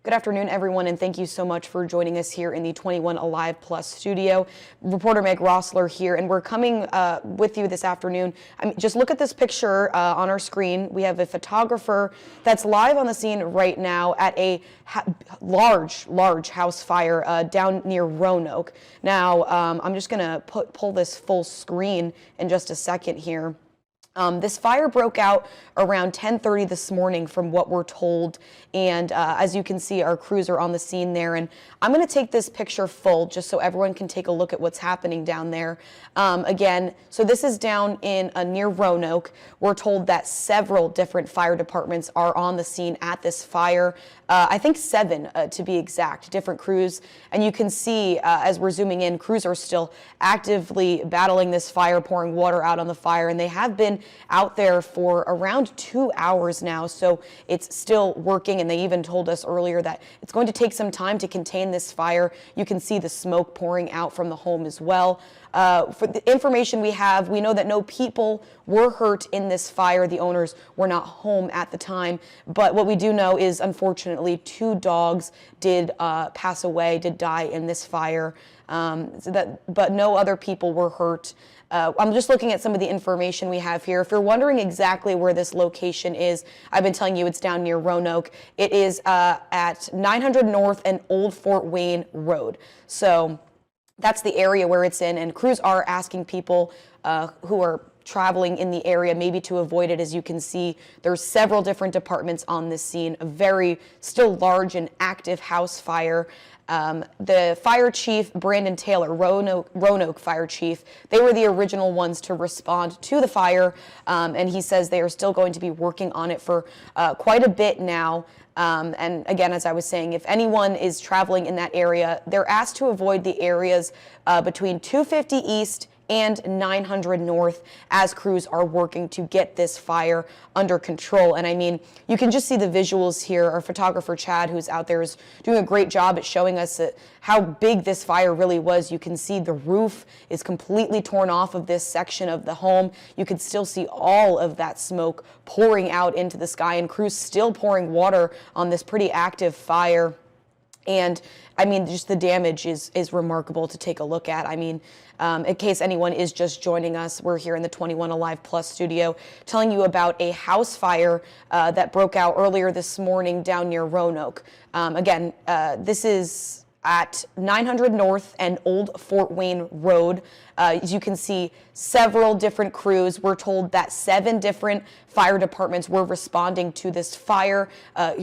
Good afternoon, everyone, and thank you so much for joining us here in the 21 Alive Plus studio. Reporter Meg Rossler here, and we're coming with you this afternoon. Just look at this picture on our screen. We have a photographer that's live on the scene right now at a large house fire down near Roanoke. Now, I'm just going to pull this full screen in just a second here. This fire broke out around 10:30 this morning from what we're told, and as you can see, our crews are on the scene there, and I'm going to take this picture full just so everyone can take a look at what's happening down there. Again, so this is down in near Roanoke. We're told that several different fire departments are on the scene at this fire. I think 7 to be exact, different crews, and you can see as we're zooming in, crews are still actively battling this fire, pouring water out on the fire, and they have been out there for around 2 hours now, so it's still working, and they even told us earlier that it's going to take some time to contain this fire. You can see the smoke pouring out from the home as well. For the information we have, we know that no people were hurt in this fire. The owners were not home at the time, but what we do know is, unfortunately, 2 dogs did pass away, did die in this fire, but no other people were hurt. I'm just looking at some of the information we have here. If you're wondering exactly where this location is, I've been telling you it's down near Roanoke. It is at 900 North and Old Fort Wayne Road. So that's the area where it's in, and crews are asking people who are traveling in the area maybe to avoid it. As you can see, there's several different departments on this scene, a very still large and active house fire. The fire chief, Brandon Taylor, Roanoke fire chief, they were the original ones to respond to the fire, and he says they are still going to be working on it for quite a bit now. And again, as I was saying, if anyone is traveling in that area, they're asked to avoid the areas between 250 East and 900 North as crews are working to get this fire under control. And I mean, you can just see the visuals here. Our photographer, Chad, who's out there, is doing a great job at showing us how big this fire really was. You can see the roof is completely torn off of this section of the home. You can still see all of that smoke pouring out into the sky, and crews still pouring water on this pretty active fire. And I mean, just the damage is remarkable to take a look at. I mean, in case anyone is just joining us, we're here in the 21 Alive Plus studio telling you about a house fire that broke out earlier this morning down near Roanoke. Again, this is at 900 North and Old Fort Wayne Road. As you can see, several different crews. We're told that 7 different fire departments were responding to this fire,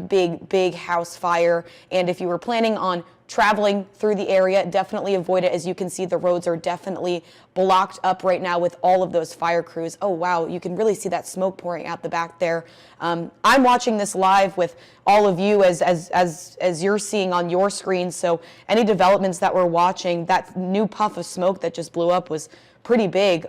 big house fire. And if you were planning on traveling through the area, definitely avoid it. As you can see, the roads are definitely blocked up right now with all of those fire crews. Oh, wow, you can really see that smoke pouring out the back there. I'm watching this live with all of you as you're seeing on your screen. So any developments that we're watching, that new puff of smoke that just blew up was pretty big.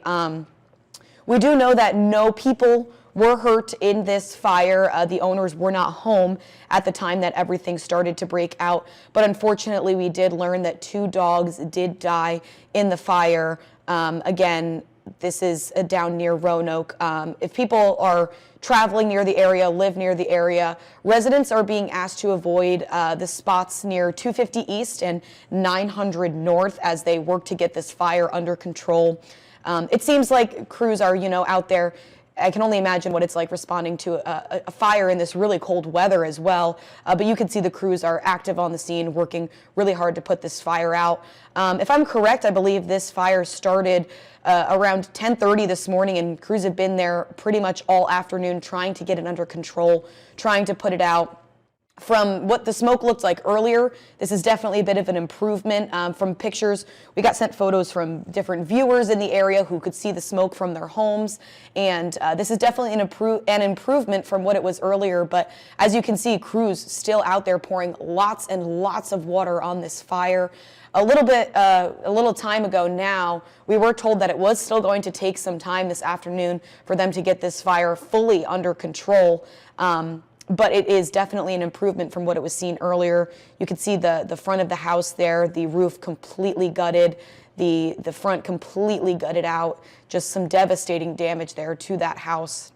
We do know that no people were hurt in this fire. The owners were not home at the time that everything started to break out. But unfortunately, we did learn that 2 dogs did die in the fire. Again, this is down near Roanoke. If people are traveling near the area, live near the area, residents are being asked to avoid the spots near 250 East and 900 North as they work to get this fire under control. It seems like crews are, out there. I can only imagine what it's like responding to a fire in this really cold weather as well. But you can see the crews are active on the scene, working really hard to put this fire out. If I'm correct, I believe this fire started around 10:30 this morning, and crews have been there pretty much all afternoon trying to get it under control, trying to put it out. From what the smoke looked like earlier, this is definitely a bit of an improvement. From pictures, we got sent photos from different viewers in the area who could see the smoke from their homes, and this is definitely an improvement from what it was earlier. But as you can see, crews still out there pouring lots and lots of water on this fire. A little time ago now, we were told that it was still going to take some time this afternoon for them to get this fire fully under control. But it is definitely an improvement from what it was seen earlier. You can see the front of the house there, the roof completely gutted, the front completely gutted out, just some devastating damage there to that house.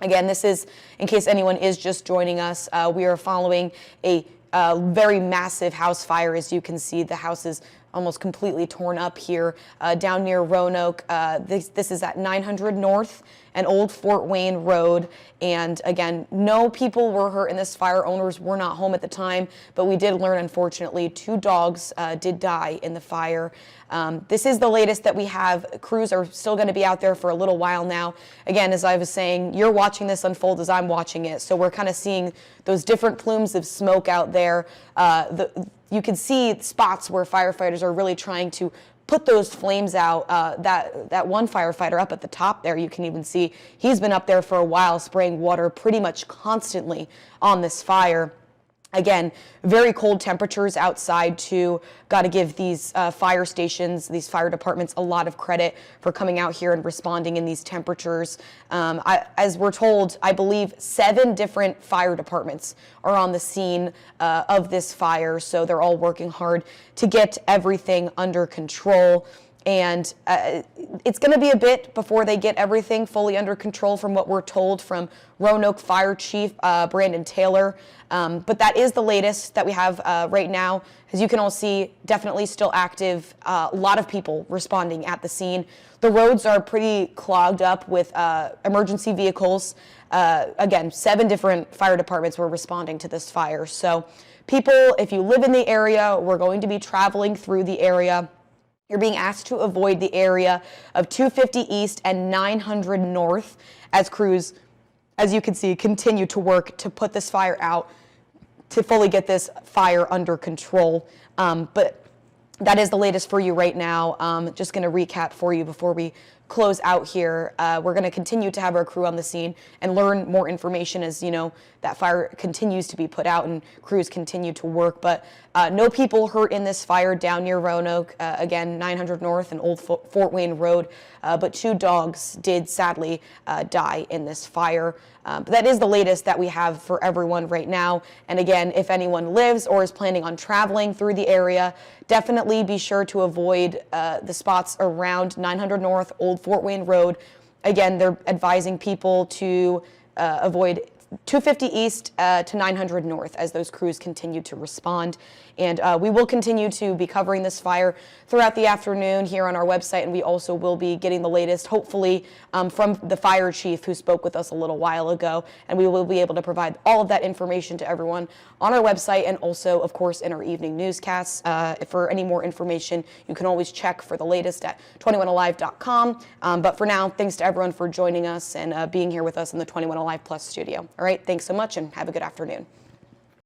Again, this is, in case anyone is just joining us, we are following a very massive house fire. As you can see, the house is almost completely torn up here down near Roanoke. This is at 900 North and Old Fort Wayne Road. And again, no people were hurt in this fire. Owners were not home at the time, but we did learn, unfortunately, 2 dogs did die in the fire. This is the latest that we have. Crews are still going to be out there for a little while now. Again, as I was saying, you're watching this unfold as I'm watching it. So we're kind of seeing those different plumes of smoke out there. You can see spots where firefighters are really trying to put those flames out. That one firefighter up at the top there, you can even see he's been up there for a while spraying water pretty much constantly on this fire. Again, very cold temperatures outside too. Got to give these fire stations, these fire departments, a lot of credit for coming out here and responding in these temperatures. As we're told, I believe 7 different fire departments are on the scene of this fire, so they're all working hard to get everything under control. And it's going to be a bit before they get everything fully under control, from what we're told from Roanoke Fire Chief Brandon Taylor. But that is the latest that we have right now. As you can all see, definitely still active. A lot of people responding at the scene. The roads are pretty clogged up with emergency vehicles. Again, 7 different fire departments were responding to this fire. So people, if you live in the area, we're going to be traveling through the area. You're being asked to avoid the area of 250 East and 900 North as crews, as you can see, continue to work to put this fire out, to fully get this fire under control. But that is the latest for you right now. Just going to recap for you before we close out here. We're going to continue to have our crew on the scene and learn more information as, you know, that fire continues to be put out and crews continue to work. But no people hurt in this fire down near Roanoke. Again, 900 North and Old Fort Wayne Road. But 2 dogs did sadly die in this fire. But that is the latest that we have for everyone right now. And again, if anyone lives or is planning on traveling through the area, definitely be sure to avoid the spots around 900 North, Old Fort Wayne Road. Again, they're advising people to avoid 250 East to 900 North as those crews continue to respond. And we will continue to be covering this fire throughout the afternoon here on our website, and we also will be getting the latest, hopefully, from the fire chief who spoke with us a little while ago, and we will be able to provide all of that information to everyone on our website and also, of course, in our evening newscasts. For any more information, you can always check for the latest at 21alive.com. But for now, thanks to everyone for joining us and being here with us in the 21 Alive Plus studio. All right, thanks so much and have a good afternoon.